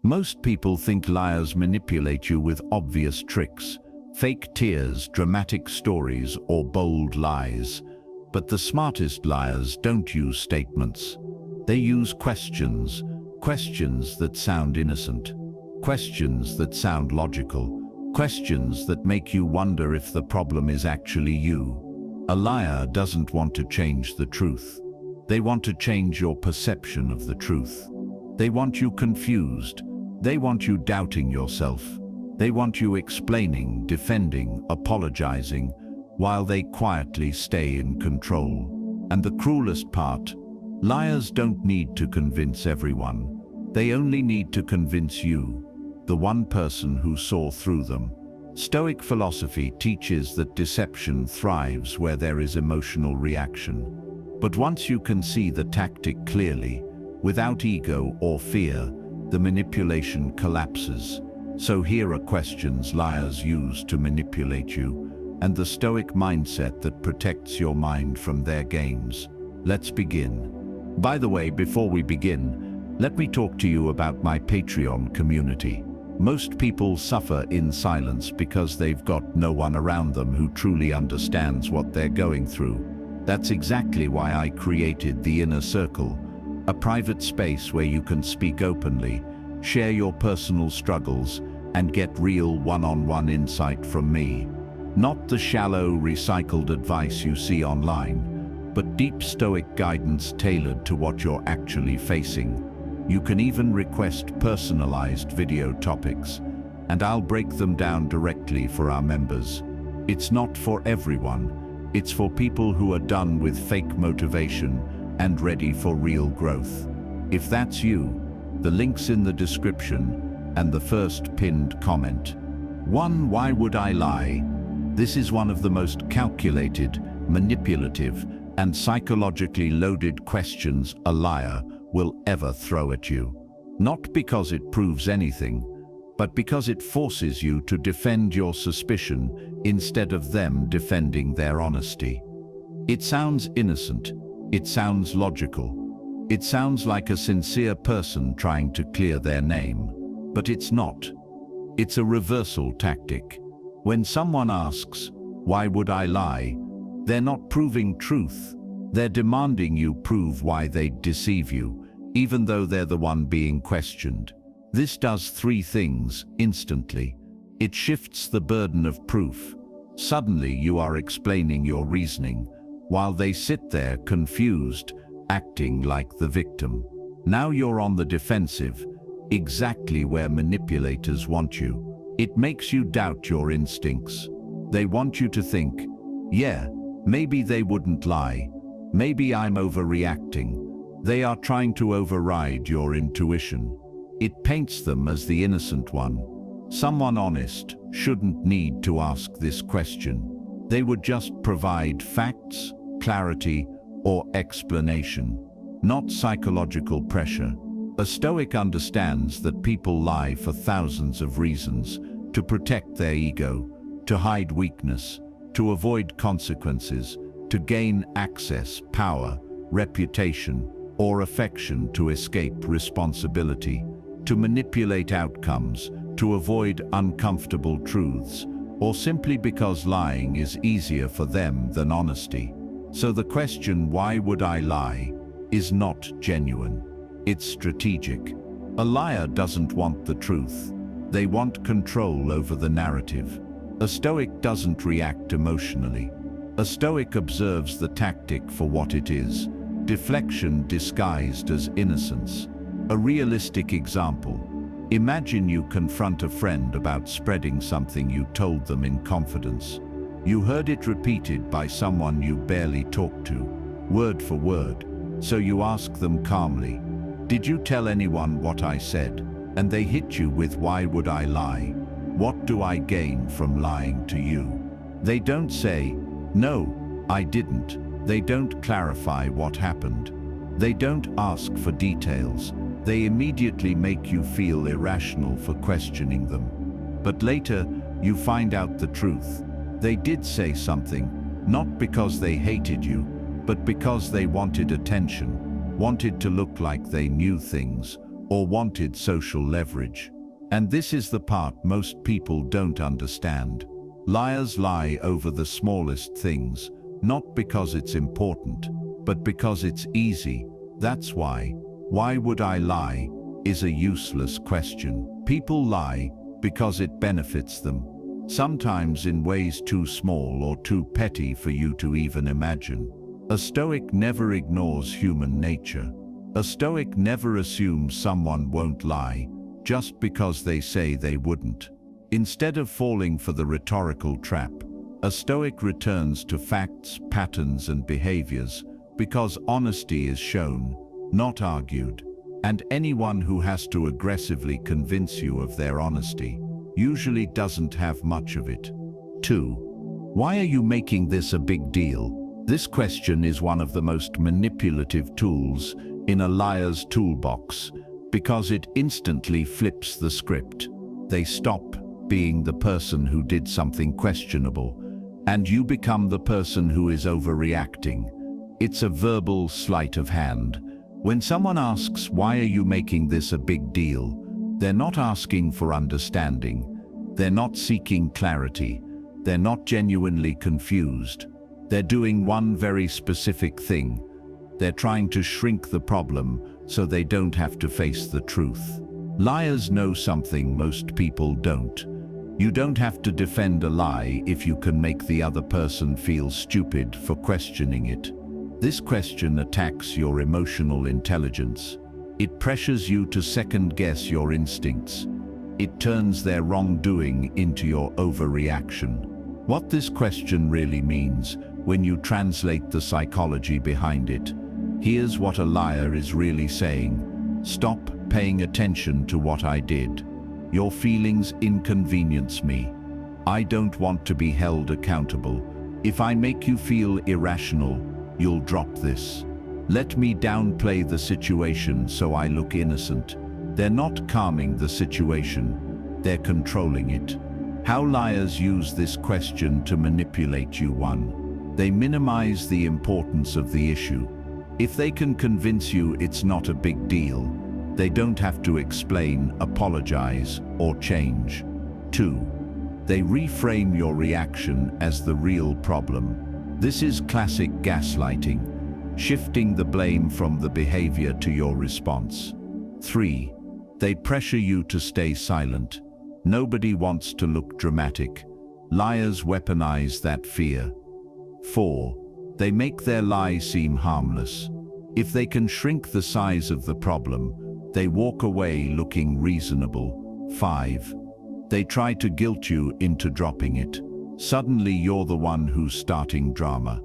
Most people think liars manipulate you with obvious tricks, fake tears, dramatic stories, or bold lies. But the smartest liars don't use statements. They use questions, questions that sound innocent, questions that sound logical, questions that make you wonder if the problem is actually you. A liar doesn't want to change the truth. They want to change your perception of the truth. They want you confused. They want you doubting yourself. They want you explaining, defending, apologizing, while they quietly stay in control. And the cruelest part, liars don't need to convince everyone. They only need to convince you, the one person who saw through them. Stoic philosophy teaches that deception thrives where there is emotional reaction. But once you can see the tactic clearly, without ego or fear, the manipulation collapses. So here are questions liars use to manipulate you, and the Stoic mindset that protects your mind from their games. Let's begin. By the way, before we begin, let me talk to you about my Patreon community. Most people suffer in silence because they've got no one around them who truly understands what they're going through. That's exactly why I created the Inner Circle, a private space where you can speak openly, share your personal struggles, and get real one-on-one insight from me. Not the shallow, recycled advice you see online, but deep Stoic guidance tailored to what you're actually facing. You can even request personalized video topics, and I'll break them down directly for our members. It's not for everyone. It's for people who are done with fake motivation and ready for real growth. If that's you, the link's in the description and the first pinned comment. 1. Why would I lie? This is one of the most calculated, manipulative, and psychologically loaded questions a liar will ever throw at you. Not because it proves anything, but because it forces you to defend your suspicion instead of them defending their honesty. It sounds innocent. It sounds logical. It sounds like a sincere person trying to clear their name. But it's not. It's a reversal tactic. When someone asks, "Why would I lie?" they're not proving truth. They're demanding you prove why they'd deceive you, even though they're the one being questioned. This does three things instantly. It shifts the burden of proof. Suddenly you are explaining your reasoning, while they sit there confused, acting like the victim. Now you're on the defensive, exactly where manipulators want you. It makes you doubt your instincts. They want you to think, yeah, maybe they wouldn't lie. Maybe I'm overreacting. They are trying to override your intuition. It paints them as the innocent one. Someone honest shouldn't need to ask this question. They would just provide facts, clarity, or explanation, not psychological pressure. A Stoic understands that people lie for thousands of reasons: to protect their ego, to hide weakness, to avoid consequences, to gain access, power, reputation, or affection, to escape responsibility, to manipulate outcomes, to avoid uncomfortable truths, or simply because lying is easier for them than honesty. So the question, "Why would I lie?" is not genuine. It's strategic. A liar doesn't want the truth. They want control over the narrative. A Stoic doesn't react emotionally. A Stoic observes the tactic for what it is: deflection disguised as innocence. A realistic example. Imagine you confront a friend about spreading something you told them in confidence. You heard it repeated by someone you barely talked to, word for word. So you ask them calmly, "Did you tell anyone what I said?" And they hit you with, "Why would I lie? What do I gain from lying to you?" They don't say, "No, I didn't." They don't clarify what happened. They don't ask for details. They immediately make you feel irrational for questioning them. But later, you find out the truth. They did say something, not because they hated you, but because they wanted attention, wanted to look like they knew things, or wanted social leverage. And this is the part most people don't understand. Liars lie over the smallest things, not because it's important, but because it's easy. That's why. Why would I lie is a useless question. People lie because it benefits them, sometimes in ways too small or too petty for you to even imagine. A Stoic never ignores human nature. A Stoic never assumes someone won't lie just because they say they wouldn't. Instead of falling for the rhetorical trap, a Stoic returns to facts, patterns, and behaviors because honesty is shown, not argued. And anyone who has to aggressively convince you of their honesty usually doesn't have much of it. 2. Why are you making this a big deal? This question is one of the most manipulative tools in a liar's toolbox because it instantly flips the script. They stop being the person who did something questionable, and you become the person who is overreacting. It's a verbal sleight of hand. When someone asks, "Why are you making this a big deal?" they're not asking for understanding. They're not seeking clarity. They're not genuinely confused. They're doing one very specific thing. They're trying to shrink the problem so they don't have to face the truth. Liars know something most people don't. You don't have to defend a lie if you can make the other person feel stupid for questioning it. This question attacks your emotional intelligence. It pressures you to second-guess your instincts. It turns their wrongdoing into your overreaction. What this question really means, when you translate the psychology behind it, here's what a liar is really saying: stop paying attention to what I did. Your feelings inconvenience me. I don't want to be held accountable. If I make you feel irrational, you'll drop this. Let me downplay the situation so I look innocent. They're not calming the situation, they're controlling it. How liars use this question to manipulate you: 1. They minimize the importance of the issue. If they can convince you it's not a big deal, they don't have to explain, apologize, or change. 2. They reframe your reaction as the real problem. This is classic gaslighting, shifting the blame from the behavior to your response. 3. They pressure you to stay silent. Nobody wants to look dramatic. Liars weaponize that fear. 4. They make their lie seem harmless. If they can shrink the size of the problem, they walk away looking reasonable. 5. They try to guilt you into dropping it. Suddenly you're the one who's starting drama,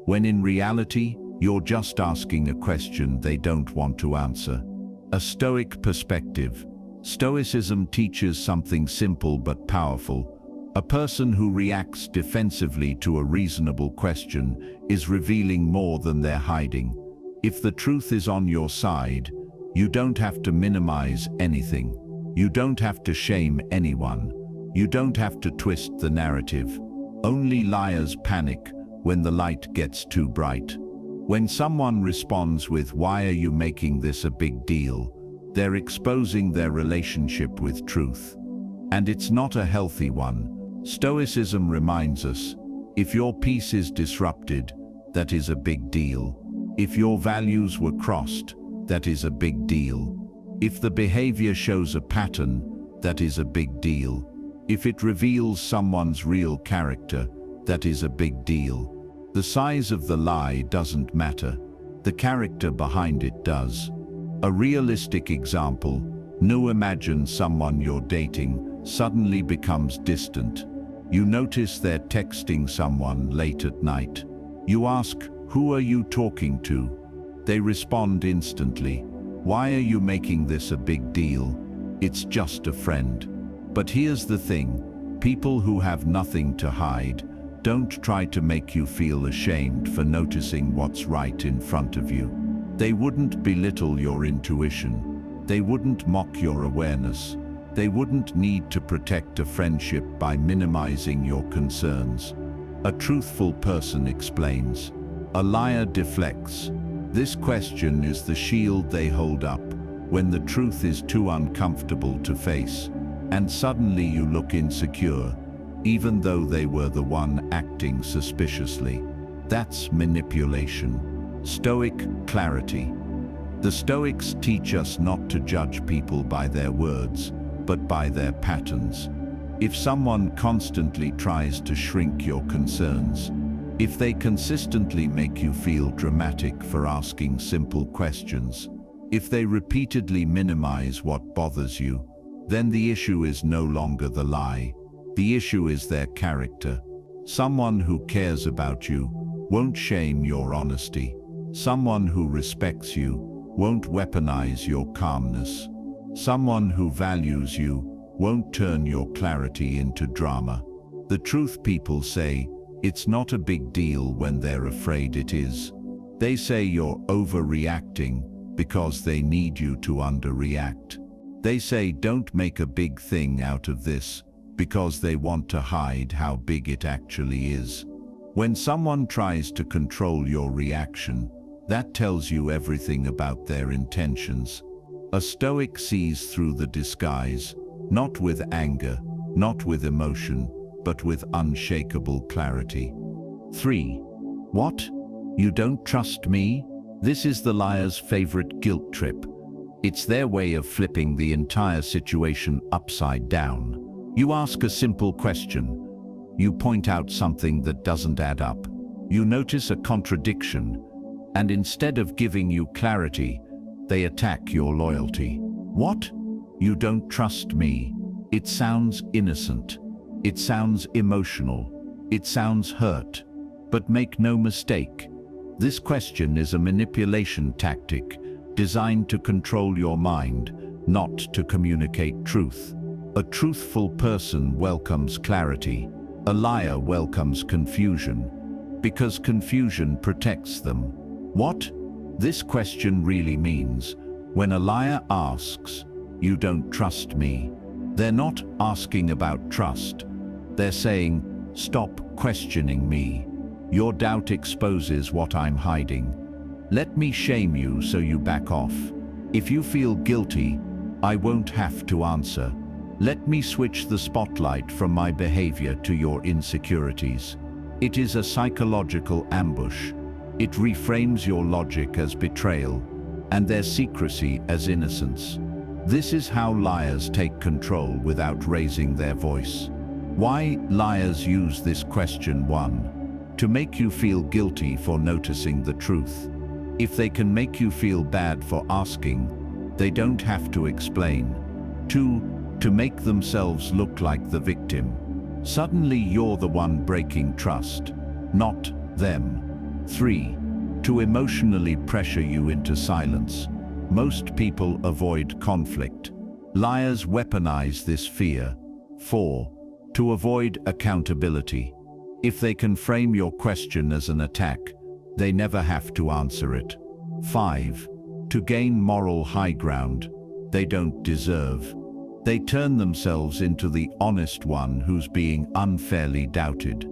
when in reality, you're just asking a question they don't want to answer. A Stoic perspective. Stoicism teaches something simple but powerful. A person who reacts defensively to a reasonable question is revealing more than they're hiding. If the truth is on your side, you don't have to minimize anything. You don't have to shame anyone. You don't have to twist the narrative. Only liars panic when the light gets too bright. When someone responds with, "Why are you making this a big deal?" they're exposing their relationship with truth. And it's not a healthy one. Stoicism reminds us, if your peace is disrupted, that is a big deal. If your values were crossed, that is a big deal. If the behavior shows a pattern, that is a big deal. If it reveals someone's real character, that is a big deal. The size of the lie doesn't matter. The character behind it does. A realistic example: now imagine someone you're dating suddenly becomes distant. You notice they're texting someone late at night. You ask, "Who are you talking to?" They respond instantly, "Why are you making this a big deal? It's just a friend." But here's the thing, people who have nothing to hide don't try to make you feel ashamed for noticing what's right in front of you. They wouldn't belittle your intuition. They wouldn't mock your awareness. They wouldn't need to protect a friendship by minimizing your concerns. A truthful person explains. A liar deflects. This question is the shield they hold up, when the truth is too uncomfortable to face, and suddenly you look insecure, even though they were the one acting suspiciously. That's manipulation. Stoic clarity. The Stoics teach us not to judge people by their words, but by their patterns. If someone constantly tries to shrink your concerns, if they consistently make you feel dramatic for asking simple questions, if they repeatedly minimize what bothers you, then the issue is no longer the lie. The issue is their character. Someone who cares about you won't shame your honesty. Someone who respects you won't weaponize your calmness. Someone who values you won't turn your clarity into drama. The truth people say, it's not a big deal when they're afraid it is. They say you're overreacting because they need you to underreact. They say don't make a big thing out of this because they want to hide how big it actually is. When someone tries to control your reaction, that tells you everything about their intentions. A Stoic sees through the disguise, not with anger, not with emotion, but with unshakable clarity. 3. What? You don't trust me? This is the liar's favorite guilt trip. It's their way of flipping the entire situation upside down. You ask a simple question. You point out something that doesn't add up. You notice a contradiction, and instead of giving you clarity, they attack your loyalty. What? You don't trust me? It sounds innocent. It sounds emotional. It sounds hurt. But make no mistake, this question is a manipulation tactic designed to control your mind, not to communicate truth. A truthful person welcomes clarity. A liar welcomes confusion, because confusion protects them. What this question really means, when a liar asks, "You don't trust me," they're not asking about trust. They're saying, "Stop questioning me. Your doubt exposes what I'm hiding. Let me shame you so you back off. If you feel guilty, I won't have to answer. Let me switch the spotlight from my behavior to your insecurities." It is a psychological ambush. It reframes your logic as betrayal and their secrecy as innocence. This is how liars take control without raising their voice. Why liars use this question? 1. To make you feel guilty for noticing the truth. If they can make you feel bad for asking, they don't have to explain. 2. To make themselves look like the victim. Suddenly you're the one breaking trust, not them. 3. To emotionally pressure you into silence. Most people avoid conflict. Liars weaponize this fear. 4. To avoid accountability. If they can frame your question as an attack, they never have to answer it. 5. To gain moral high ground they don't deserve. They turn themselves into the honest one who's being unfairly doubted.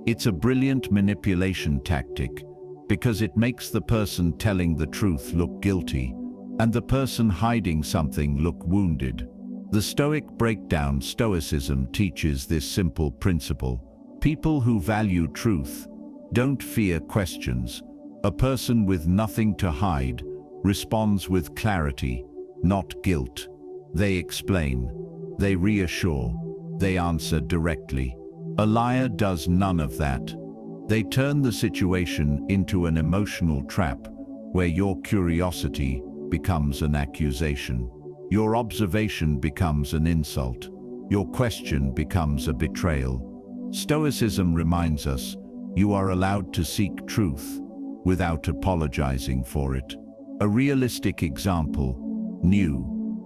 It's a brilliant manipulation tactic because it makes the person telling the truth look guilty and the person hiding something look wounded. The Stoic breakdown. Stoicism teaches this simple principle. People who value truth don't fear questions. A person with nothing to hide responds with clarity, not guilt. They explain, they reassure, they answer directly. A liar does none of that. They turn the situation into an emotional trap where your curiosity becomes an accusation. Your observation becomes an insult. Your question becomes a betrayal. Stoicism reminds us, you are allowed to seek truth without apologizing for it. A realistic example,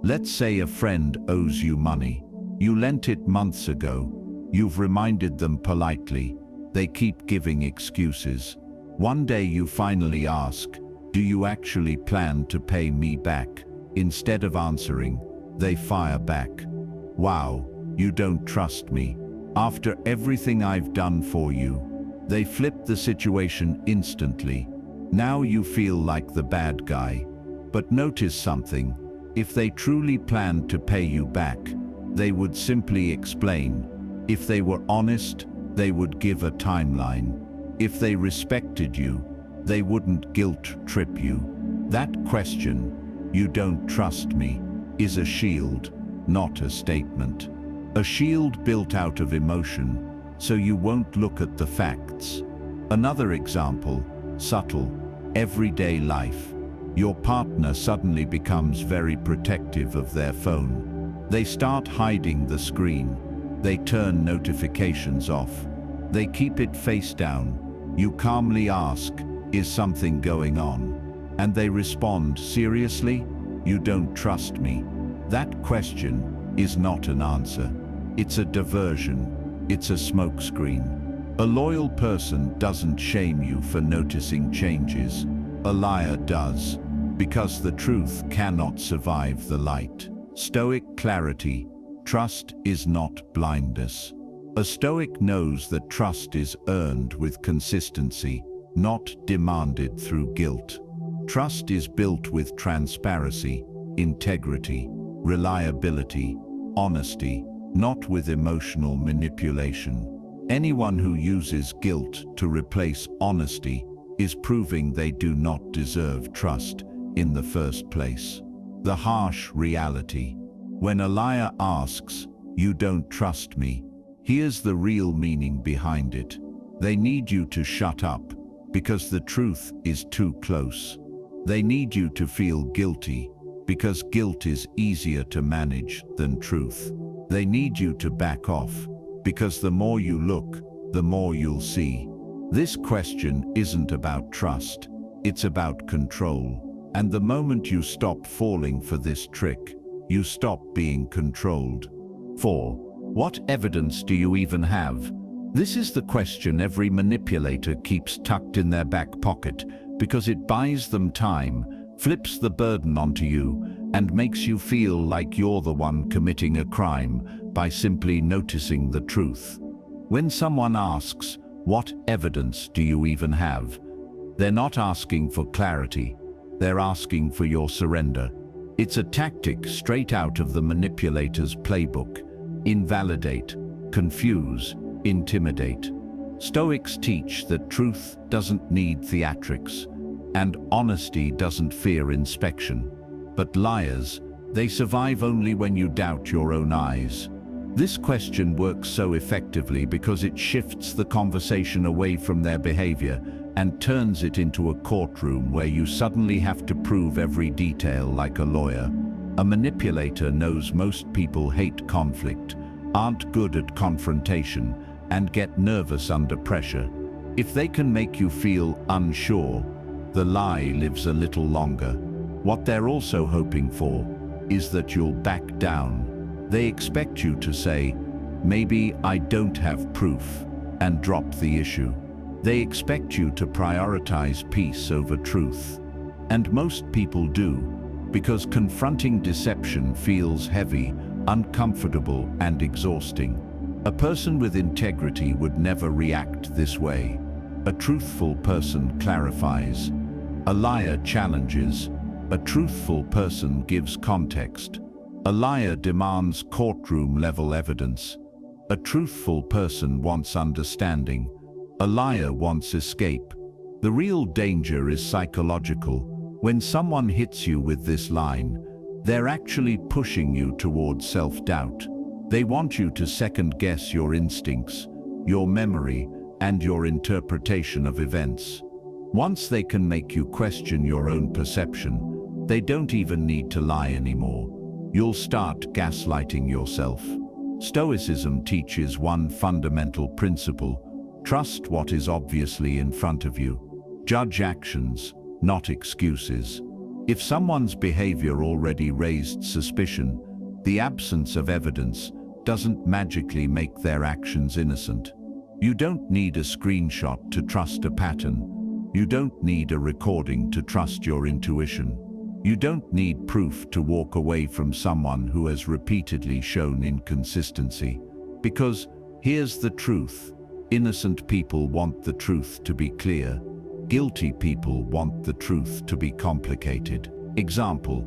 let's say a friend owes you money. You lent it months ago. You've reminded them politely. They keep giving excuses. One day you finally ask, "Do you actually plan to pay me back?" Instead of answering, they fire back, "Wow, you don't trust me. After everything I've done for you." They flip the situation instantly. Now you feel like the bad guy. But notice something. If they truly planned to pay you back, they would simply explain. If they were honest, they would give a timeline. If they respected you, they wouldn't guilt-trip you. That question, "You don't trust me," is a shield, not a statement. A shield built out of emotion, so you won't look at the facts. Another example, subtle, everyday life. Your partner suddenly becomes very protective of their phone. They start hiding the screen. They turn notifications off. They keep it face down. You calmly ask, "Is something going on?" And they respond, "Seriously? You don't trust me?" That question is not an answer. It's a diversion. It's a smokescreen. A loyal person doesn't shame you for noticing changes. A liar does, because the truth cannot survive the light. Stoic clarity. Trust is not blindness. A Stoic knows that trust is earned with consistency, not demanded through guilt. Trust is built with transparency, integrity, reliability, honesty, not with emotional manipulation. Anyone who uses guilt to replace honesty is proving they do not deserve trust in the first place. The harsh reality. When a liar asks, "You don't trust me," here's the real meaning behind it. They need you to shut up, because the truth is too close. They need you to feel guilty, because guilt is easier to manage than truth. They need you to back off, because the more you look, the more you'll see. This question isn't about trust, it's about control. And the moment you stop falling for this trick, you stop being controlled. 4. What evidence do you even have? This is the question every manipulator keeps tucked in their back pocket, because it buys them time, flips the burden onto you, and makes you feel like you're the one committing a crime by simply noticing the truth. When someone asks, "What evidence do you even have?" they're not asking for clarity, they're asking for your surrender. It's a tactic straight out of the manipulator's playbook. Invalidate, confuse, intimidate. Stoics teach that truth doesn't need theatrics, and honesty doesn't fear inspection. But liars, they survive only when you doubt your own eyes. This question works so effectively because it shifts the conversation away from their behavior and turns it into a courtroom where you suddenly have to prove every detail like a lawyer. A manipulator knows most people hate conflict, aren't good at confrontation, and get nervous under pressure. If they can make you feel unsure, the lie lives a little longer. What they're also hoping for is that you'll back down. They expect you to say, "Maybe I don't have proof," and drop the issue. They expect you to prioritize peace over truth. And most people do, because confronting deception feels heavy, uncomfortable, and exhausting. A person with integrity would never react this way. A truthful person clarifies. A liar challenges. A truthful person gives context. A liar demands courtroom-level evidence. A truthful person wants understanding. A liar wants escape. The real danger is psychological. When someone hits you with this line, they're actually pushing you towards self-doubt. They want you to second-guess your instincts, your memory, and your interpretation of events. Once they can make you question your own perception, they don't even need to lie anymore. You'll start gaslighting yourself. Stoicism teaches one fundamental principle: trust what is obviously in front of you. Judge actions, not excuses. If someone's behavior already raised suspicion, the absence of evidence doesn't magically make their actions innocent. You don't need a screenshot to trust a pattern. You don't need a recording to trust your intuition. You don't need proof to walk away from someone who has repeatedly shown inconsistency. Because here's the truth: innocent people want the truth to be clear. Guilty people want the truth to be complicated. Example: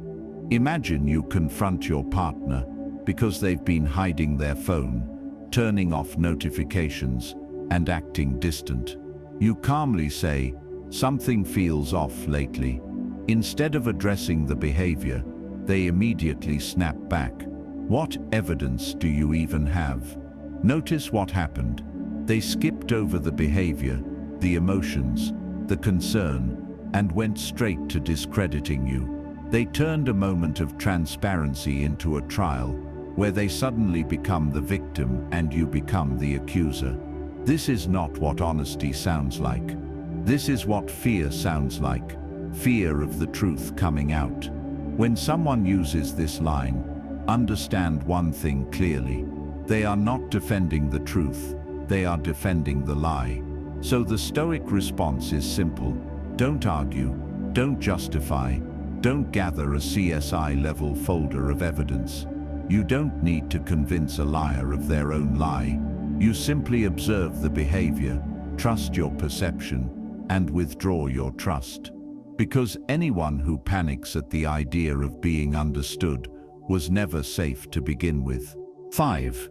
Imagine you confront your partner because they've been hiding their phone, turning off notifications, and acting distant. You calmly say, "Something feels off lately." Instead of addressing the behavior, they immediately snap back. What evidence do you even have? Notice what happened. They skipped over the behavior, the emotions, the concern, and went straight to discrediting you. They turned a moment of transparency into a trial, where they suddenly become the victim and you become the accuser. This is not what honesty sounds like. This is what fear sounds like. Fear of the truth coming out. When someone uses this line, understand one thing clearly. They are not defending the truth, they are defending the lie. So the Stoic response is simple. Don't argue, don't justify, don't gather a CSI-level folder of evidence. You don't need to convince a liar of their own lie. You simply observe the behavior, trust your perception, and withdraw your trust. Because anyone who panics at the idea of being understood was never safe to begin with. 5.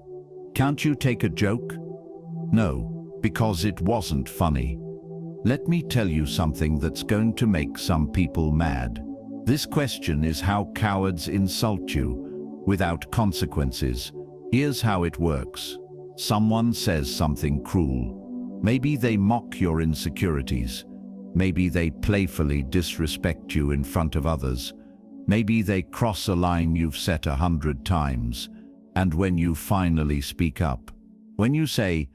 Can't you take a joke? No, because it wasn't funny. Let me tell you something that's going to make some people mad. This question is how cowards insult you without consequences. Here's how it works. Someone says something cruel. Maybe they mock your insecurities. Maybe they playfully disrespect you in front of others. Maybe they cross a line you've set 100 times. And when you finally speak up, when you say,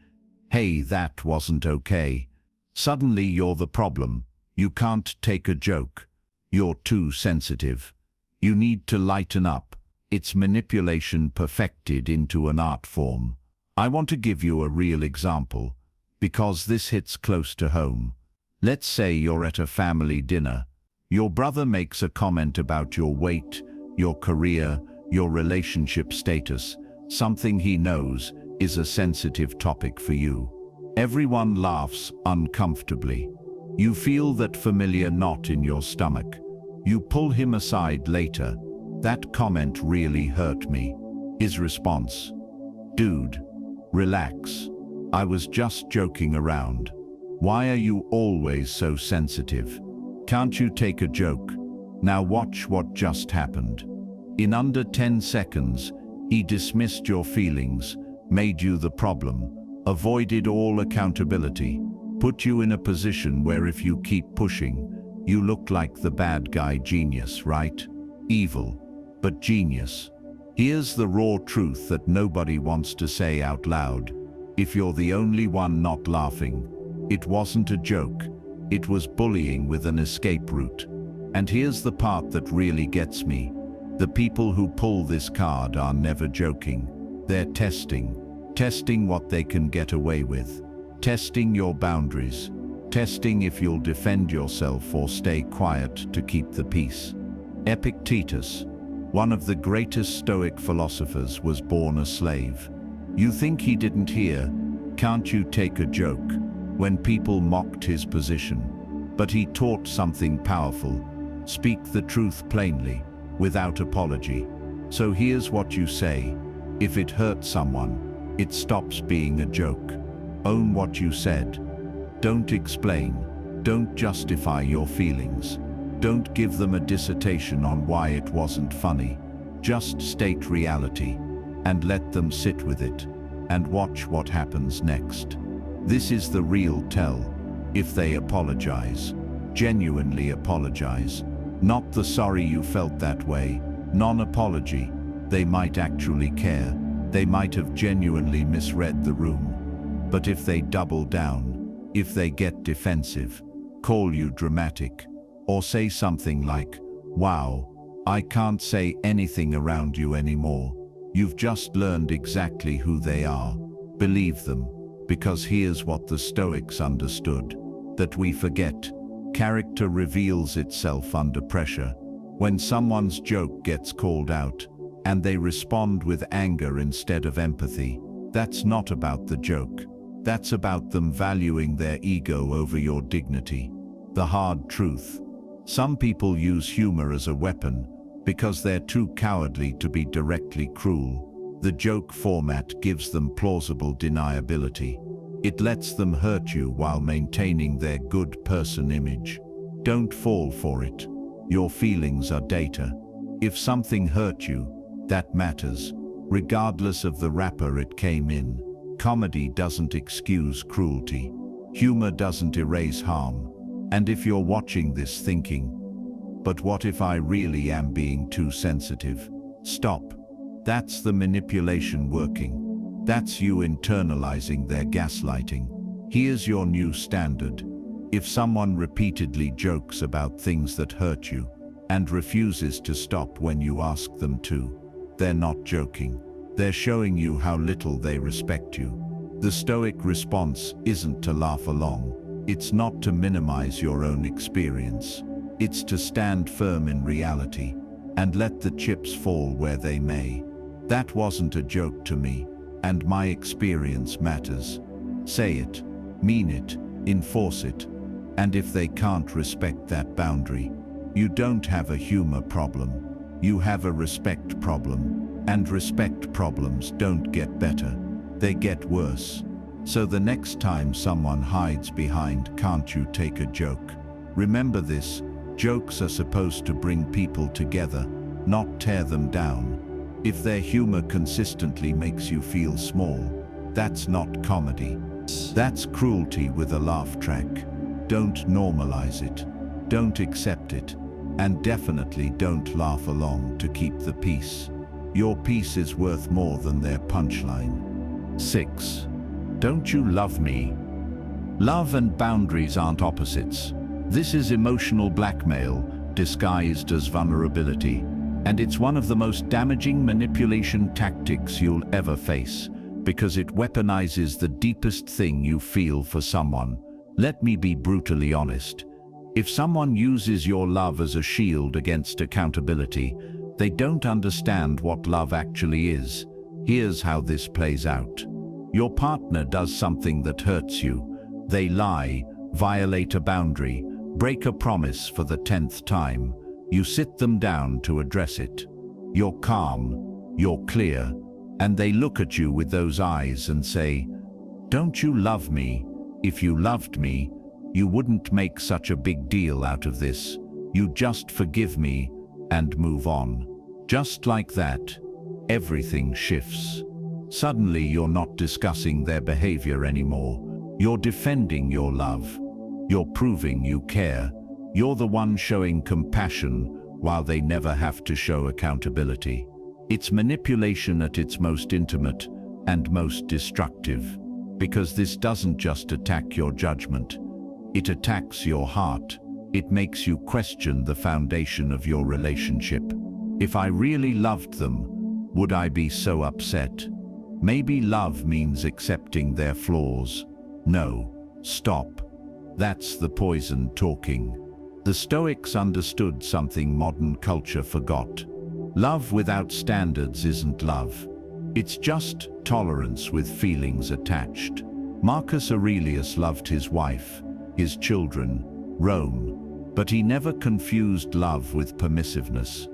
"Hey, that wasn't okay," suddenly you're the problem. You can't take a joke. You're too sensitive. You need to lighten up. It's manipulation perfected into an art form. I want to give you a real example, because this hits close to home. Let's say you're at a family dinner. Your brother makes a comment about your weight, your career, your relationship status, something he knows is a sensitive topic for you. Everyone laughs uncomfortably. You feel that familiar knot in your stomach. You pull him aside later. "That comment really hurt me." His response: "Dude, relax. I was just joking around. Why are you always so sensitive? Can't you take a joke?" Now watch what just happened. In under 10 seconds, he dismissed your feelings, made you the problem, avoided all accountability, put you in a position where if you keep pushing, you look like the bad guy. Genius, right? Evil, but genius. Here's the raw truth that nobody wants to say out loud. If you're the only one not laughing, it wasn't a joke. It was bullying with an escape route. And here's the part that really gets me. The people who pull this card are never joking. They're testing what they can get away with. Testing your boundaries. Testing if you'll defend yourself or stay quiet to keep the peace. Epictetus, one of the greatest Stoic philosophers, was born a slave. You think he didn't hear, "Can't you take a joke?" when people mocked his position. But he taught something powerful: speak the truth plainly, without apology. So here's what you say. If it hurts someone, it stops being a joke. Own what you said. Don't explain. Don't justify your feelings. Don't give them a dissertation on why it wasn't funny. Just state reality and let them sit with it and watch what happens next. This is the real tell. If they apologize, genuinely apologize, not the "sorry you felt that way" non-apology, they might actually care. They might have genuinely misread the room. But if they double down, if they get defensive, call you dramatic, or say something like, "Wow, I can't say anything around you anymore," you've just learned exactly who they are. Believe them, because here's what the Stoics understood, that we forget. Character reveals itself under pressure. When someone's joke gets called out, and they respond with anger instead of empathy, that's not about the joke. That's about them valuing their ego over your dignity. The hard truth. Some people use humor as a weapon because they're too cowardly to be directly cruel. The joke format gives them plausible deniability. It lets them hurt you while maintaining their good person image. Don't fall for it. Your feelings are data. If something hurt you, that matters, regardless of the wrapper it came in. Comedy doesn't excuse cruelty. Humor doesn't erase harm. And if you're watching this thinking, but what if I really am being too sensitive? Stop. That's the manipulation working. That's you internalizing their gaslighting. Here's your new standard. If someone repeatedly jokes about things that hurt you and refuses to stop when you ask them to, they're not joking. They're showing you how little they respect you. The Stoic response isn't to laugh along. It's not to minimize your own experience. It's to stand firm in reality and let the chips fall where they may. That wasn't a joke to me, and my experience matters. Say it, mean it, enforce it. And if they can't respect that boundary, you don't have a humor problem. You have a respect problem. And respect problems don't get better, they get worse. So the next time someone hides behind "can't you take a joke?" remember this: jokes are supposed to bring people together, not tear them down. If their humor consistently makes you feel small, that's not comedy. That's cruelty with a laugh track. Don't normalize it. Don't accept it. And definitely don't laugh along to keep the peace. Your peace is worth more than their punchline. 6. Don't you love me? Love and boundaries aren't opposites. This is emotional blackmail disguised as vulnerability, and it's one of the most damaging manipulation tactics you'll ever face, because it weaponizes the deepest thing you feel for someone. Let me be brutally honest. If someone uses your love as a shield against accountability, they don't understand what love actually is. Here's how this plays out. Your partner does something that hurts you. They lie, violate a boundary, break a promise for the 10th time. You sit them down to address it. You're calm, you're clear, and they look at you with those eyes and say, "Don't you love me? If you loved me, you wouldn't make such a big deal out of this. You'd just forgive me and move on." Just like that, everything shifts. Suddenly you're not discussing their behavior anymore. You're defending your love. You're proving you care. You're the one showing compassion while they never have to show accountability. It's manipulation at its most intimate and most destructive, because this doesn't just attack your judgment. It attacks your heart. It makes you question the foundation of your relationship. If I really loved them, would I be so upset? Maybe love means accepting their flaws. No, stop. That's the poison talking. The Stoics understood something modern culture forgot. Love without standards isn't love. It's just tolerance with feelings attached. Marcus Aurelius loved his wife, his children, Rome, but he never confused love with permissiveness.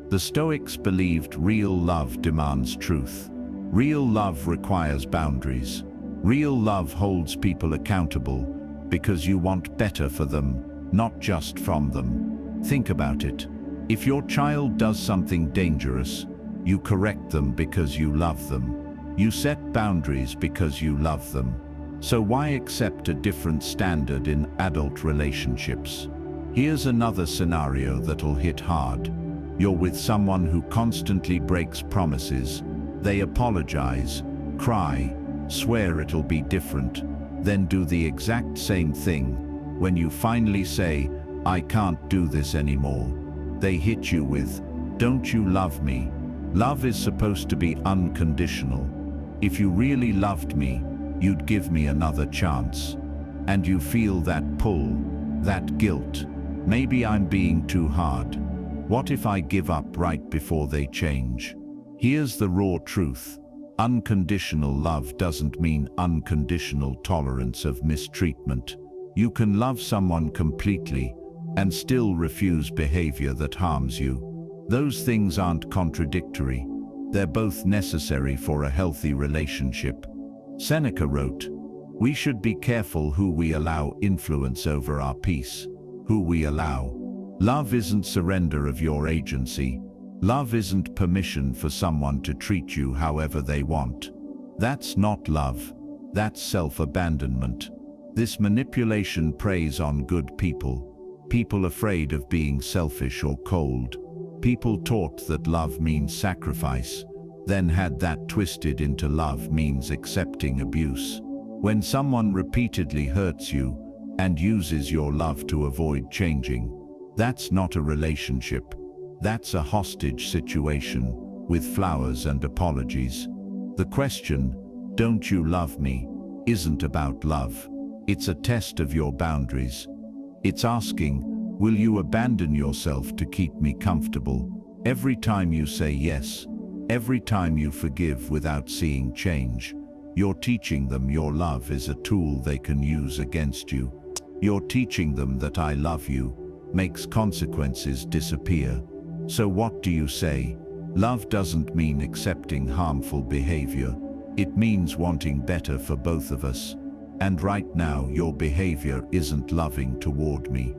The Stoics believed real love demands truth. Real love requires boundaries. Real love holds people accountable because you want better for them, not just from them. Think about it. If your child does something dangerous, you correct them because you love them. You set boundaries because you love them. So why accept a different standard in adult relationships? Here's another scenario that'll hit hard. You're with someone who constantly breaks promises. They apologize, cry, swear it'll be different, then do the exact same thing. When you finally say, "I can't do this anymore," they hit you with, "Don't you love me?" Love is supposed to be unconditional. If you really loved me, you'd give me another chance. And you feel that pull, that guilt. Maybe I'm being too hard. What if I give up right before they change? Here's the raw truth. Unconditional love doesn't mean unconditional tolerance of mistreatment. You can love someone completely and still refuse behavior that harms you. Those things aren't contradictory. They're both necessary for a healthy relationship. Seneca wrote, "We should be careful who we allow influence over our peace, who we allow. Love isn't surrender of your agency. Love isn't permission for someone to treat you however they want. That's not love. That's self-abandonment." This manipulation preys on good people, people afraid of being selfish or cold, people taught that love means sacrifice, then had that twisted into love means accepting abuse. When someone repeatedly hurts you and uses your love to avoid changing, that's not a relationship. That's a hostage situation with flowers and apologies. The question, "Don't you love me?" isn't about love. It's a test of your boundaries. It's asking, "Will you abandon yourself to keep me comfortable?" Every time you say yes, every time you forgive without seeing change, you're teaching them your love is a tool they can use against you. You're teaching them that "I love you" makes consequences disappear. So what do you say? Love doesn't mean accepting harmful behavior. It means wanting better for both of us. And right now your behavior isn't loving toward me.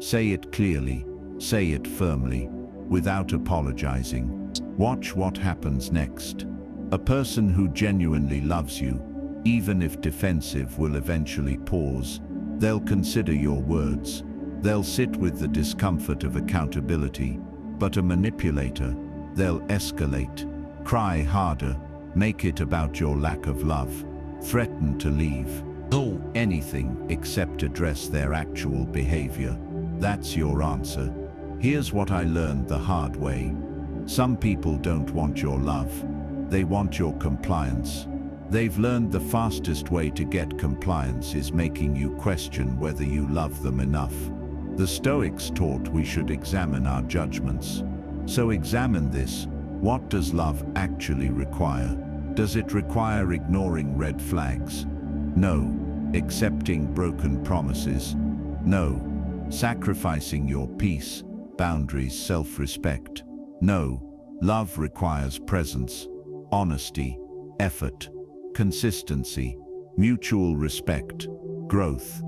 Say it clearly, say it firmly, without apologizing. Watch what happens next. A person who genuinely loves you, even if defensive, will eventually pause. They'll consider your words. They'll sit with the discomfort of accountability. But a manipulator, they'll escalate, cry harder, make it about your lack of love, threaten to leave. Do anything except address their actual behavior. That's your answer. Here's what I learned the hard way. Some people don't want your love. They want your compliance. They've learned the fastest way to get compliance is making you question whether you love them enough. The Stoics taught we should examine our judgments. So examine this. What does love actually require? Does it require ignoring red flags? No. Accepting broken promises? No. Sacrificing your peace, boundaries, self-respect? No. Love requires presence, honesty, effort, consistency, mutual respect, growth.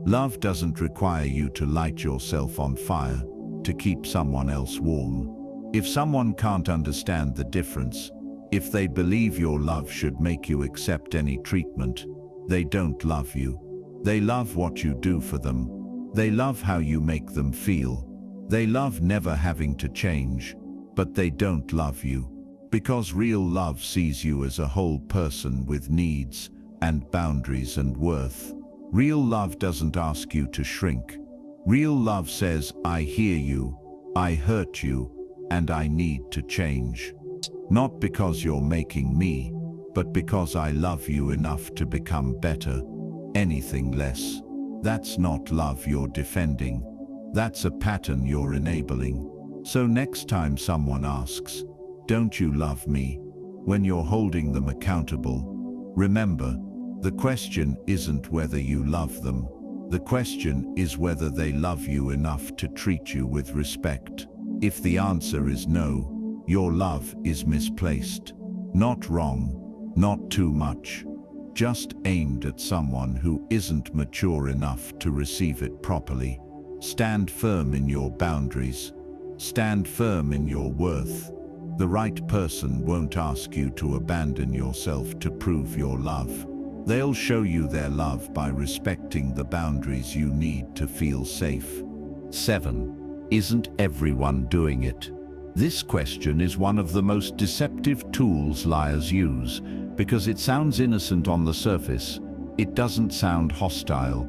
Love doesn't require you to light yourself on fire to keep someone else warm. If someone can't understand the difference, if they believe your love should make you accept any treatment, they don't love you. They love what you do for them. They love how you make them feel. They love never having to change, but they don't love you. Because real love sees you as a whole person with needs and boundaries and worth. Real love doesn't ask you to shrink. Real love says, "I hear you, I hurt you, and I need to change." Not because you're making me, but because I love you enough to become better. Anything less. That's not love you're defending. That's a pattern you're enabling. So next time someone asks, "Don't you love me?" when you're holding them accountable, remember, the question isn't whether you love them. The question is whether they love you enough to treat you with respect. If the answer is no, your love is misplaced. Not wrong, not too much. Just aimed at someone who isn't mature enough to receive it properly. Stand firm in your boundaries. Stand firm in your worth. The right person won't ask you to abandon yourself to prove your love. They'll show you their love by respecting the boundaries you need to feel safe. 7. Isn't everyone doing it? This question is one of the most deceptive tools liars use because it sounds innocent on the surface. It doesn't sound hostile.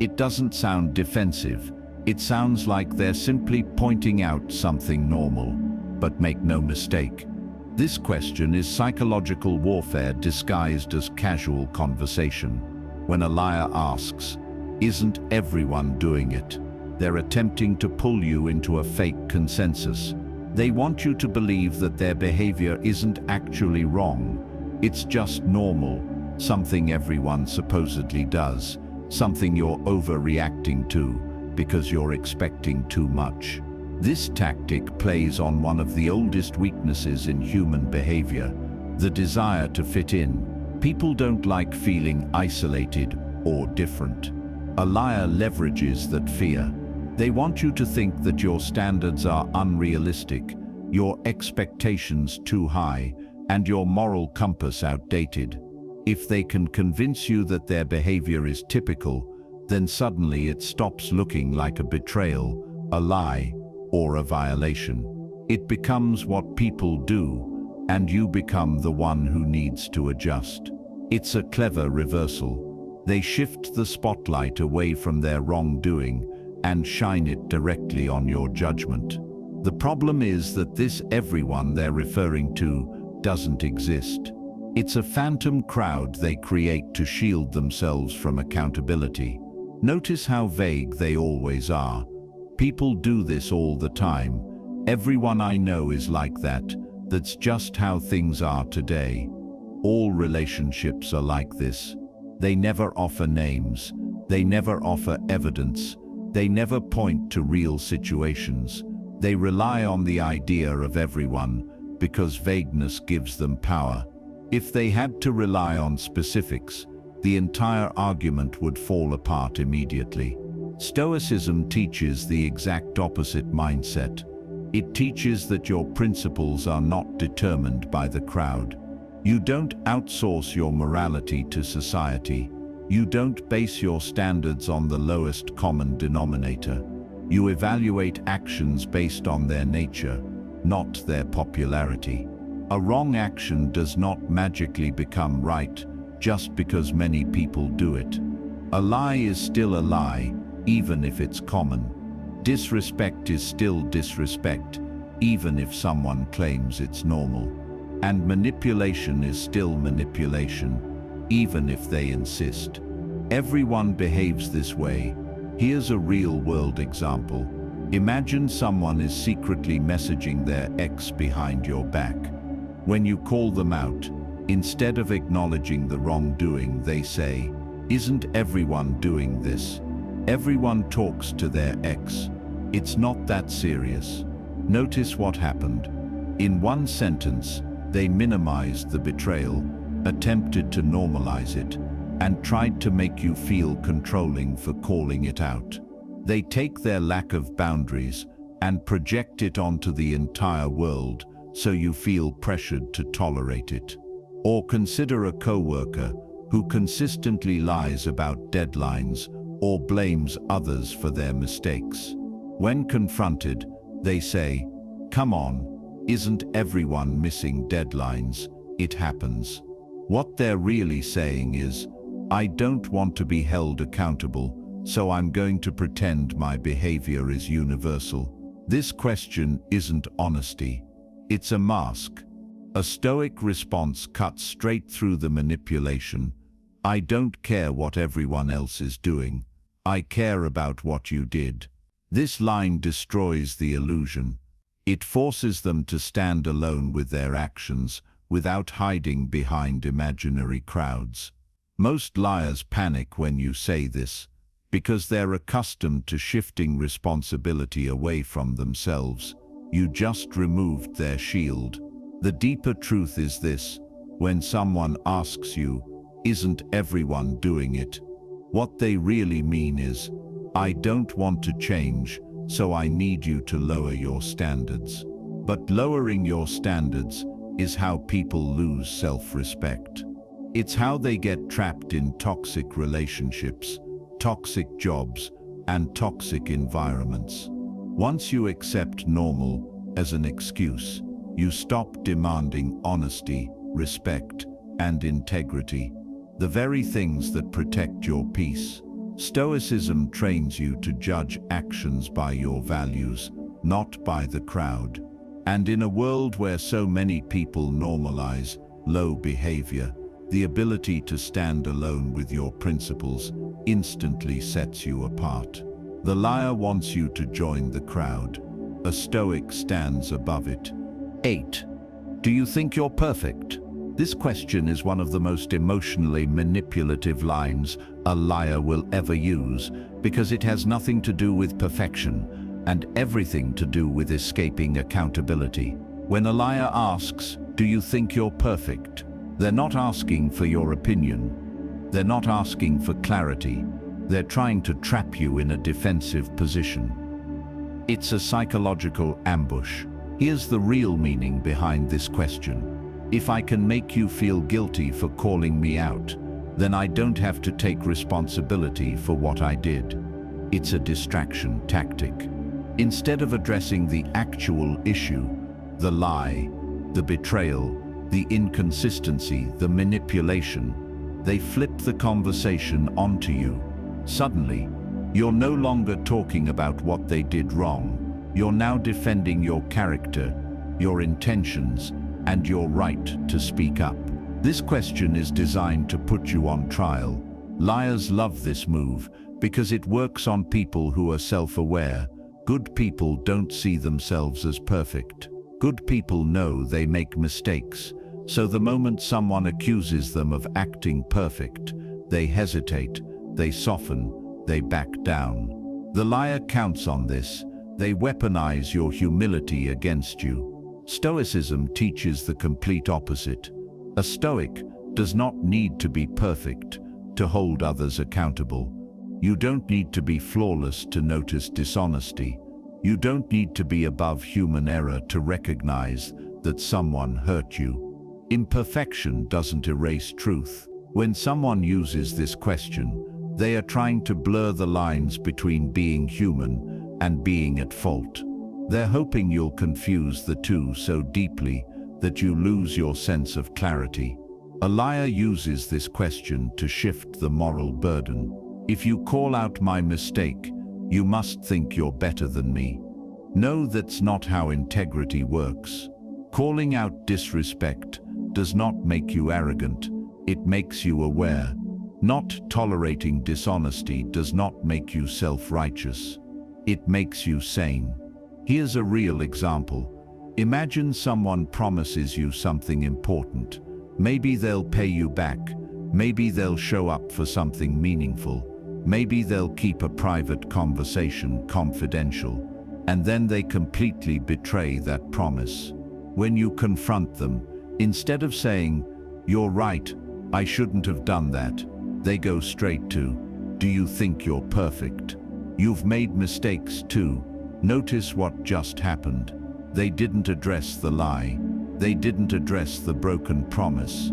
It doesn't sound defensive. It sounds like they're simply pointing out something normal. But make no mistake, this question is psychological warfare disguised as casual conversation. When a liar asks, "Isn't everyone doing it?" they're attempting to pull you into a fake consensus. They want you to believe that their behavior isn't actually wrong. It's just normal, something everyone supposedly does, something you're overreacting to because you're expecting too much. This tactic plays on one of the oldest weaknesses in human behavior, the desire to fit in. People don't like feeling isolated or different. A liar leverages that fear. They want you to think that your standards are unrealistic, your expectations too high, and your moral compass outdated. If they can convince you that their behavior is typical, then suddenly it stops looking like a betrayal, a lie, or a violation. It becomes what people do, and you become the one who needs to adjust. It's a clever reversal. They shift the spotlight away from their wrongdoing and shine it directly on your judgment. The problem is that this everyone they're referring to doesn't exist. It's a phantom crowd they create to shield themselves from accountability. Notice how vague they always are. People do this all the time. Everyone I know is like that. That's just how things are today. All relationships are like this. They never offer names. They never offer evidence. They never point to real situations. They rely on the idea of everyone because vagueness gives them power. If they had to rely on specifics, the entire argument would fall apart immediately. Stoicism teaches the exact opposite mindset. It teaches that your principles are not determined by the crowd. You don't outsource your morality to society. You don't base your standards on the lowest common denominator. You evaluate actions based on their nature, not their popularity. A wrong action does not magically become right just because many people do it. A lie is still a lie, even if it's common. Disrespect is still disrespect, even if someone claims it's normal. And manipulation is still manipulation, even if they insist. Everyone behaves this way. Here's a real-world example. Imagine someone is secretly messaging their ex behind your back. When you call them out, instead of acknowledging the wrongdoing, they say, "Isn't everyone doing this? Everyone talks to their ex. It's not that serious." Notice what happened. In one sentence, they minimized the betrayal, attempted to normalize it, and tried to make you feel controlling for calling it out. They take their lack of boundaries and project it onto the entire world, so you feel pressured to tolerate it. Or consider a coworker who consistently lies about deadlines or blames others for their mistakes. When confronted, they say, "Come on, isn't everyone missing deadlines? It happens." What they're really saying is, "I don't want to be held accountable, so I'm going to pretend my behavior is universal." This question isn't honesty. It's a mask. A Stoic response cuts straight through the manipulation. "I don't care what everyone else is doing. I care about what you did." This line destroys the illusion. It forces them to stand alone with their actions without hiding behind imaginary crowds. Most liars panic when you say this, because they're accustomed to shifting responsibility away from themselves. You just removed their shield. The deeper truth is this: when someone asks you, "Isn't everyone doing it?" what they really mean is, "I don't want to change, so I need you to lower your standards." But lowering your standards is how people lose self-respect. It's how they get trapped in toxic relationships, toxic jobs, and toxic environments. Once you accept normal as an excuse, you stop demanding honesty, respect, and integrity, the very things that protect your peace. Stoicism trains you to judge actions by your values, not by the crowd. And in a world where so many people normalize low behavior, the ability to stand alone with your principles instantly sets you apart. The liar wants you to join the crowd. A Stoic stands above it. 8. Do you think you're perfect? This question is one of the most emotionally manipulative lines a liar will ever use, because it has nothing to do with perfection and everything to do with escaping accountability. When a liar asks, "Do you think you're perfect?" they're not asking for your opinion. They're not asking for clarity. They're trying to trap you in a defensive position. It's a psychological ambush. Here's the real meaning behind this question. If I can make you feel guilty for calling me out, then I don't have to take responsibility for what I did. It's a distraction tactic. Instead of addressing the actual issue, the lie, the betrayal, the inconsistency, the manipulation, they flip the conversation onto you. Suddenly, you're no longer talking about what they did wrong. You're now defending your character, your intentions, and your right to speak up. This question is designed to put you on trial. Liars love this move because it works on people who are self-aware. Good people don't see themselves as perfect. Good people know they make mistakes, so the moment someone accuses them of acting perfect, they hesitate, they soften, they back down. The liar counts on this. They weaponize your humility against you. Stoicism teaches the complete opposite. A Stoic does not need to be perfect to hold others accountable. You don't need to be flawless to notice dishonesty. You don't need to be above human error to recognize that someone hurt you. Imperfection doesn't erase truth. When someone uses this question, they are trying to blur the lines between being human and being at fault. They're hoping you'll confuse the two so deeply that you lose your sense of clarity. A liar uses this question to shift the moral burden. If you call out my mistake, you must think you're better than me. No, that's not how integrity works. Calling out disrespect does not make you arrogant, it makes you aware. Not tolerating dishonesty does not make you self-righteous. It makes you sane. Here's a real example. Imagine someone promises you something important. Maybe they'll pay you back. Maybe they'll show up for something meaningful. Maybe they'll keep a private conversation confidential. And then they completely betray that promise. When you confront them, instead of saying, "You're right, I shouldn't have done that," they go straight to, "Do you think you're perfect? You've made mistakes too. Notice what just happened." They didn't address the lie. They didn't address the broken promise.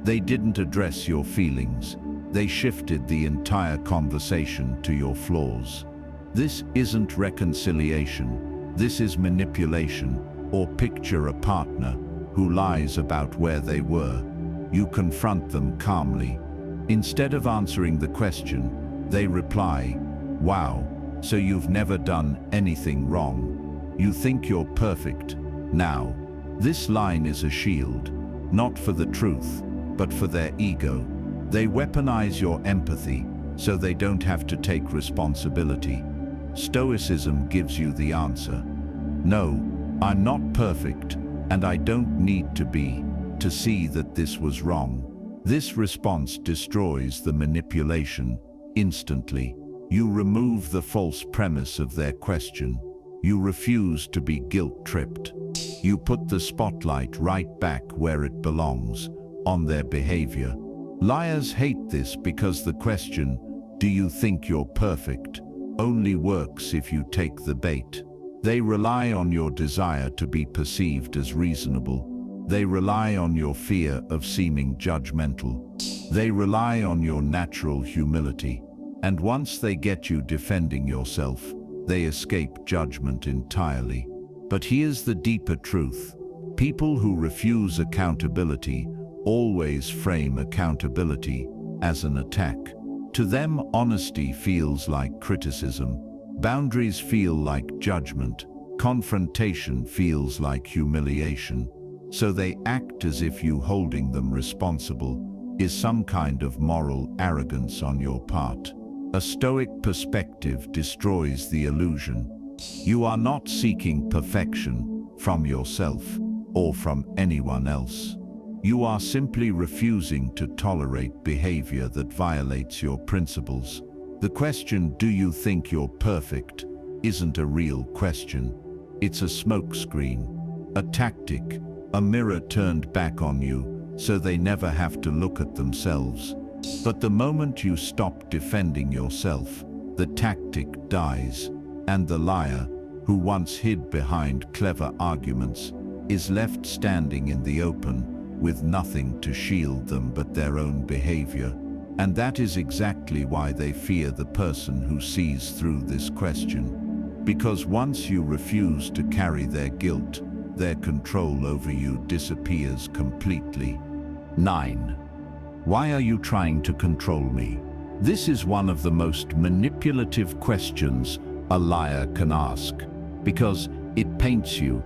They didn't address your feelings. They shifted the entire conversation to your flaws. This isn't reconciliation. This is manipulation. Or picture a partner who lies about where they were. You confront them calmly. Instead of answering the question, they reply, "Wow, so you've never done anything wrong. You think you're perfect." Now, this line is a shield, not for the truth, but for their ego. They weaponize your empathy so they don't have to take responsibility. Stoicism gives you the answer. No, I'm not perfect, and I don't need to be, to see that this was wrong. This response destroys the manipulation instantly. You remove the false premise of their question. You refuse to be guilt-tripped. You put the spotlight right back where it belongs, on their behavior. Liars hate this because the question, "Do you think you're perfect?" only works if you take the bait. They rely on your desire to be perceived as reasonable. They rely on your fear of seeming judgmental. They rely on your natural humility. And once they get you defending yourself, they escape judgment entirely. But here's the deeper truth. People who refuse accountability always frame accountability as an attack. To them, honesty feels like criticism. Boundaries feel like judgment. Confrontation feels like humiliation. So they act as if you holding them responsible is some kind of moral arrogance on your part. A Stoic perspective destroys the illusion. You are not seeking perfection from yourself or from anyone else. You are simply refusing to tolerate behavior that violates your principles. The question, "Do you think you're perfect?" isn't a real question. It's a smokescreen, a tactic, a mirror turned back on you so they never have to look at themselves. But the moment you stop defending yourself, the tactic dies, and the liar, who once hid behind clever arguments, is left standing in the open with nothing to shield them but their own behavior. And that is exactly why they fear the person who sees through this question. Because once you refuse to carry their guilt, their control over you disappears completely. 9. Why are you trying to control me? This is one of the most manipulative questions a liar can ask, because it paints you,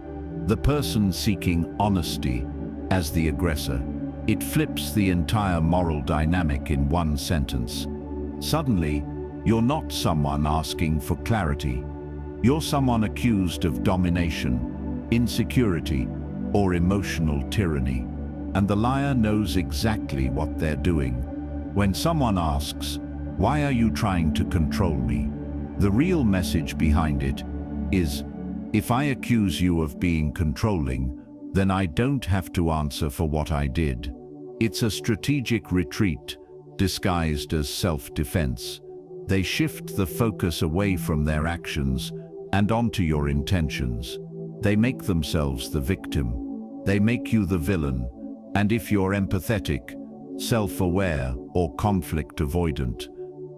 the person seeking honesty, as the aggressor. It flips the entire moral dynamic in one sentence. Suddenly, you're not someone asking for clarity. You're someone accused of domination, insecurity, or emotional tyranny. And the liar knows exactly what they're doing. When someone asks, "Why are you trying to control me?" the real message behind it is, if I accuse you of being controlling, then I don't have to answer for what I did. It's a strategic retreat disguised as self-defense. They shift the focus away from their actions and onto your intentions. They make themselves the victim. They make you the villain. And if you're empathetic, self-aware, or conflict avoidant,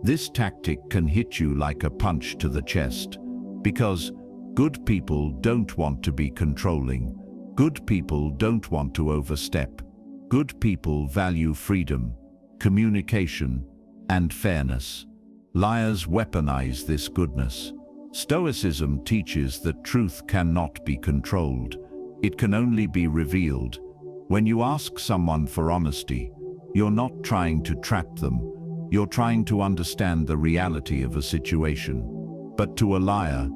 this tactic can hit you like a punch to the chest. Because good people don't want to be controlling. Good people don't want to overstep. Good people value freedom, communication, and fairness. Liars weaponize this goodness. Stoicism teaches that truth cannot be controlled. It can only be revealed. When you ask someone for honesty, you're not trying to trap them. You're trying to understand the reality of a situation. But to a liar,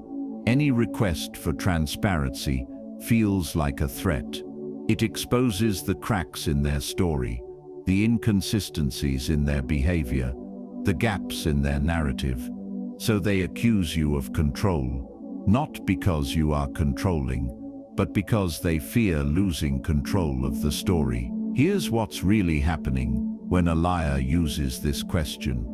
any request for transparency feels like a threat. It exposes the cracks in their story, the inconsistencies in their behavior, the gaps in their narrative. So they accuse you of control, not because you are controlling, but because they fear losing control of the story. Here's what's really happening when a liar uses this question.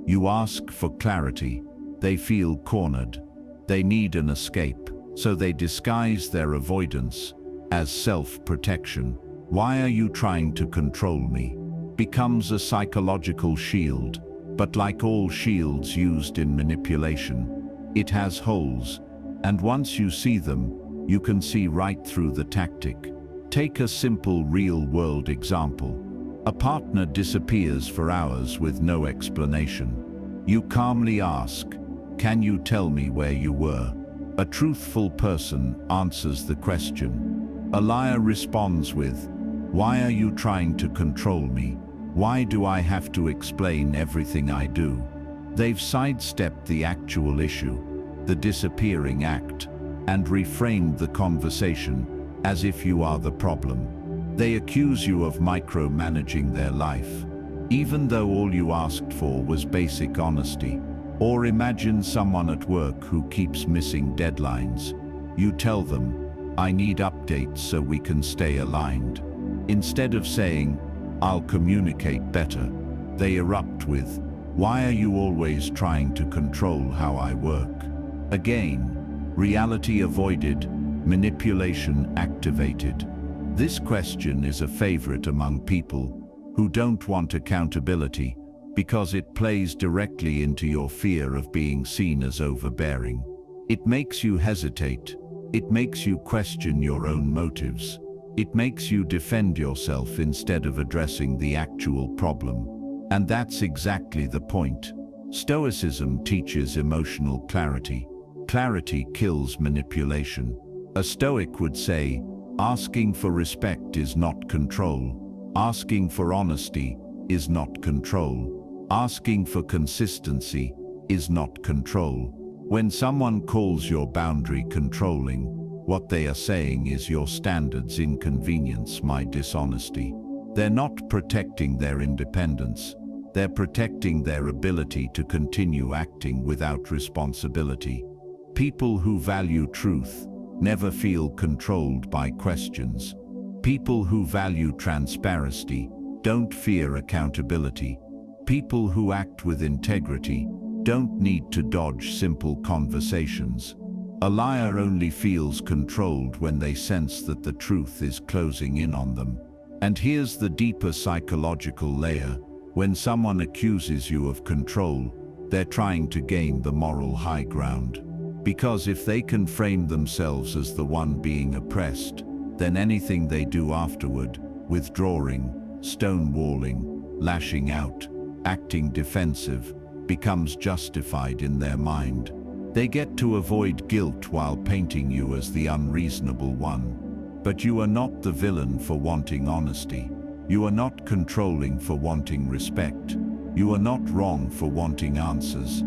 You ask for clarity. They feel cornered. They need an escape, so they disguise their avoidance as self-protection. "Why are you trying to control me?" becomes a psychological shield, but like all shields used in manipulation, it has holes, and once you see them, you can see right through the tactic. Take a simple real-world example. A partner disappears for hours with no explanation. You calmly ask, "Can you tell me where you were?" A truthful person answers the question. A liar responds with, "Why are you trying to control me? Why do I have to explain everything I do?" They've sidestepped the actual issue, the disappearing act, and reframed the conversation as if you are the problem. They accuse you of micromanaging their life, even though all you asked for was basic honesty. Or imagine someone at work who keeps missing deadlines. You tell them, "I need updates so we can stay aligned." Instead of saying, "I'll communicate better," they erupt with, "Why are you always trying to control how I work?" Again, reality avoided, manipulation activated. This question is a favorite among people who don't want accountability because it plays directly into your fear of being seen as overbearing. It makes you hesitate. It makes you question your own motives. It makes you defend yourself instead of addressing the actual problem. And that's exactly the point. Stoicism teaches emotional clarity. Clarity kills manipulation. A Stoic would say, asking for respect is not control. Asking for honesty is not control. Asking for consistency is not control. When someone calls your boundary controlling, what they are saying is your standards inconvenience my dishonesty. They're not protecting their independence. They're protecting their ability to continue acting without responsibility. People who value truth never feel controlled by questions. People who value transparency don't fear accountability. People who act with integrity don't need to dodge simple conversations. A liar only feels controlled when they sense that the truth is closing in on them. And here's the deeper psychological layer. When someone accuses you of control, they're trying to gain the moral high ground. Because if they can frame themselves as the one being oppressed, then anything they do afterward, withdrawing, stonewalling, lashing out, acting defensive, becomes justified in their mind. They get to avoid guilt while painting you as the unreasonable one. But you are not the villain for wanting honesty. You are not controlling for wanting respect. You are not wrong for wanting answers.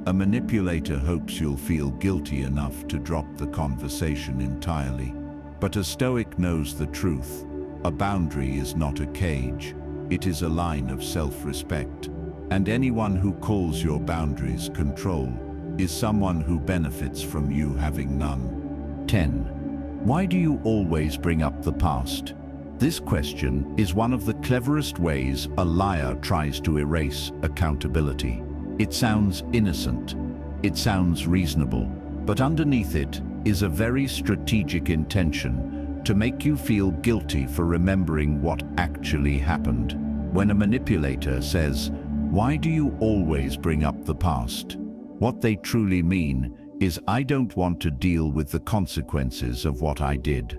A manipulator hopes you'll feel guilty enough to drop the conversation entirely. But a Stoic knows the truth. A boundary is not a cage. It is a line of self-respect. And anyone who calls your boundaries control is someone who benefits from you having none. 10. Why do you always bring up the past? This question is one of the cleverest ways a liar tries to erase accountability. It sounds innocent. It sounds reasonable. But underneath it is a very strategic intention to make you feel guilty for remembering what actually happened. When a manipulator says, "Why do you always bring up the past?" what they truly mean is, "I don't want to deal with the consequences of what I did."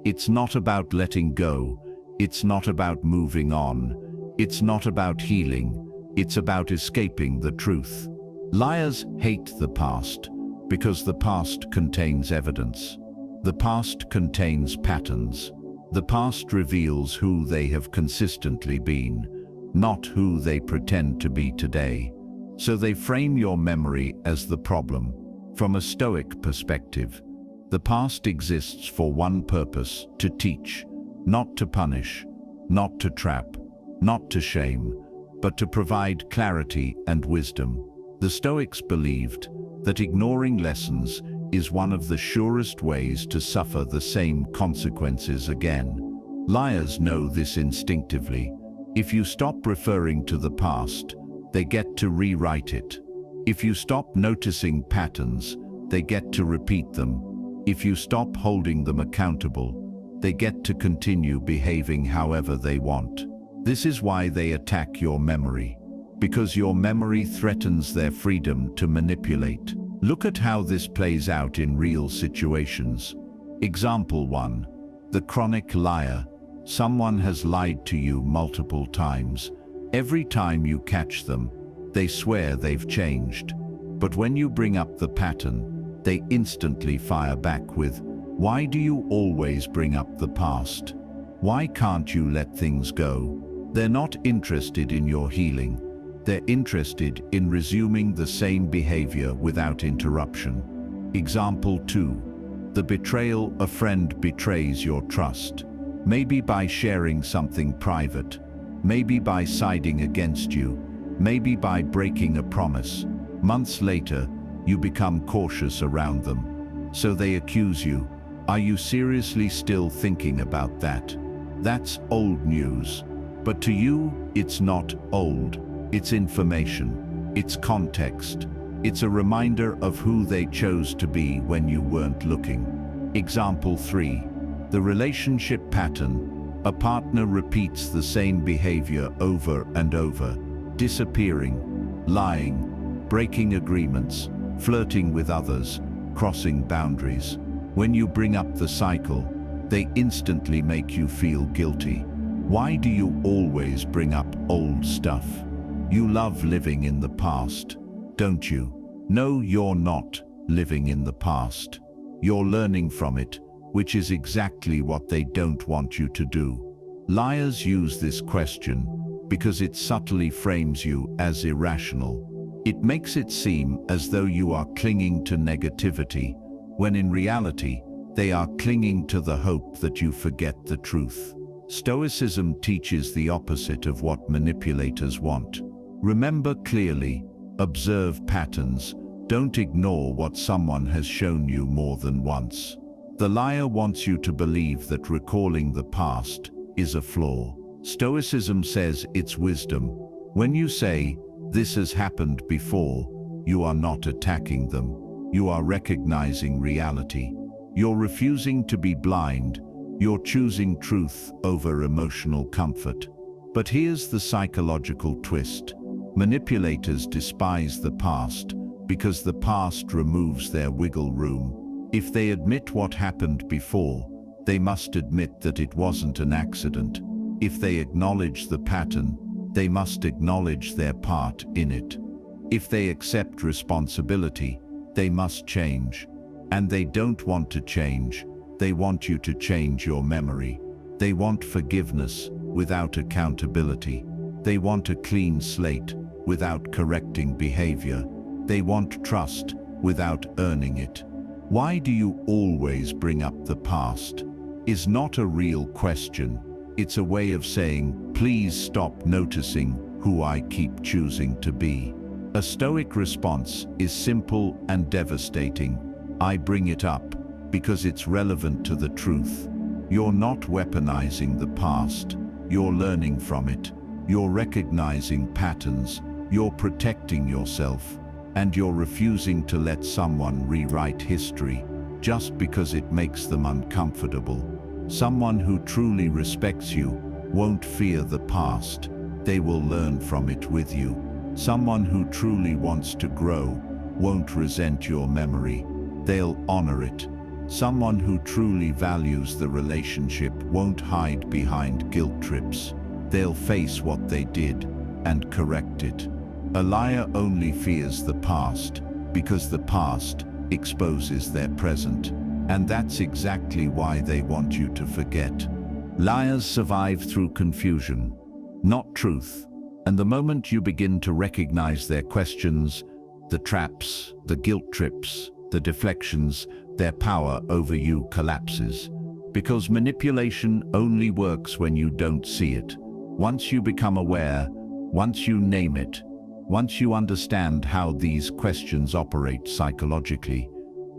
It's not about letting go. It's not about moving on. It's not about healing. It's about escaping the truth. Liars hate the past because the past contains evidence. The past contains patterns. The past reveals who they have consistently been, not who they pretend to be today. So they frame your memory as the problem. From a Stoic perspective, the past exists for one purpose: to teach, not to punish, not to trap, not to shame, but to provide clarity and wisdom. The Stoics believed that ignoring lessons is one of the surest ways to suffer the same consequences again. Liars know this instinctively. If you stop referring to the past, they get to rewrite it. If you stop noticing patterns, they get to repeat them. If you stop holding them accountable, they get to continue behaving however they want. This is why they attack your memory, because your memory threatens their freedom to manipulate. Look at how this plays out in real situations. Example 1. The chronic liar. Someone has lied to you multiple times. Every time you catch them, they swear they've changed. But when you bring up the pattern, they instantly fire back with, "Why do you always bring up the past? Why can't you let things go?" They're not interested in your healing. They're interested in resuming the same behavior without interruption. Example 2. The betrayal. A friend betrays your trust. Maybe by sharing something private. Maybe by siding against you. Maybe by breaking a promise. Months later, you become cautious around them. So they accuse you. Are you seriously still thinking about that? That's old news. But to you, it's not old. It's information. It's context. It's a reminder of who they chose to be when you weren't looking. Example 3. The relationship pattern. A partner repeats the same behavior over and over. Disappearing, lying, breaking agreements, flirting with others, crossing boundaries. When you bring up the cycle, they instantly make you feel guilty. Why do you always bring up old stuff? You love living in the past, don't you? No, you're not living in the past. You're learning from it, which is exactly what they don't want you to do. Liars use this question because it subtly frames you as irrational. It makes it seem as though you are clinging to negativity, when in reality, they are clinging to the hope that you forget the truth. Stoicism teaches the opposite of what manipulators want. Remember clearly, observe patterns, Don't ignore what someone has shown you more than once. The liar wants you to believe that recalling the past is a flaw. Stoicism says it's wisdom. When you say, "This has happened before," you are not attacking them. You are recognizing reality. You're refusing to be blind. You're choosing truth over emotional comfort. But here's the psychological twist. Manipulators despise the past because the past removes their wiggle room. If they admit what happened before, they must admit that it wasn't an accident. If they acknowledge the pattern, they must acknowledge their part in it. If they accept responsibility, they must change. And they don't want to change. They want you to change your memory. They want forgiveness without accountability. They want a clean slate without correcting behavior. They want trust without earning it. Why do you always bring up the past? Is not a real question. It's a way of saying, please stop noticing who I keep choosing to be. A Stoic response is simple and devastating. I bring it up because it's relevant to the truth. You're not weaponizing the past. You're learning from it. You're recognizing patterns. You're protecting yourself. And you're refusing to let someone rewrite history just because it makes them uncomfortable. Someone who truly respects you won't fear the past. They will learn from it with you. Someone who truly wants to grow won't resent your memory. They'll honor it. Someone who truly values the relationship won't hide behind guilt trips. They'll face what they did and correct it. A liar only fears the past because the past exposes their present. And that's exactly why they want you to forget. Liars survive through confusion, not truth. And the moment you begin to recognize their questions, the traps, the guilt trips, the deflections, their power over you collapses. Because manipulation only works when you don't see it. Once you become aware, once you name it, once you understand how these questions operate psychologically,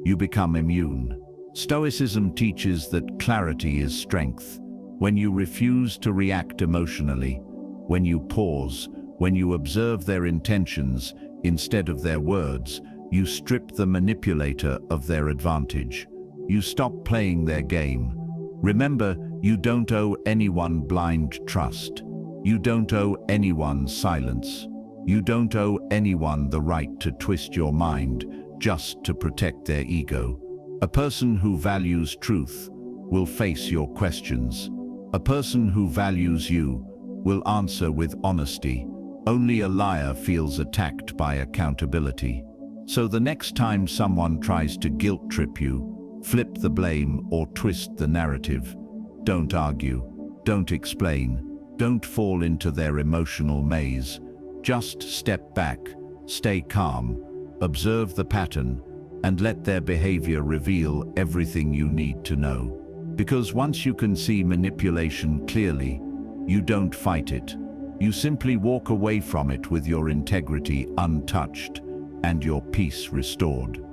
you become immune. Stoicism teaches that clarity is strength. When you refuse to react emotionally, when you pause, when you observe their intentions instead of their words, you strip the manipulator of their advantage. You stop playing their game. Remember, you don't owe anyone blind trust. You don't owe anyone silence. You don't owe anyone the right to twist your mind just to protect their ego. A person who values truth will face your questions. A person who values you will answer with honesty. Only a liar feels attacked by accountability. So the next time someone tries to guilt trip you, flip the blame or twist the narrative, don't argue, don't explain, don't fall into their emotional maze. Just step back, stay calm, observe the pattern, and let their behavior reveal everything you need to know. Because once you can see manipulation clearly, you don't fight it. You simply walk away from it with your integrity untouched and your peace restored.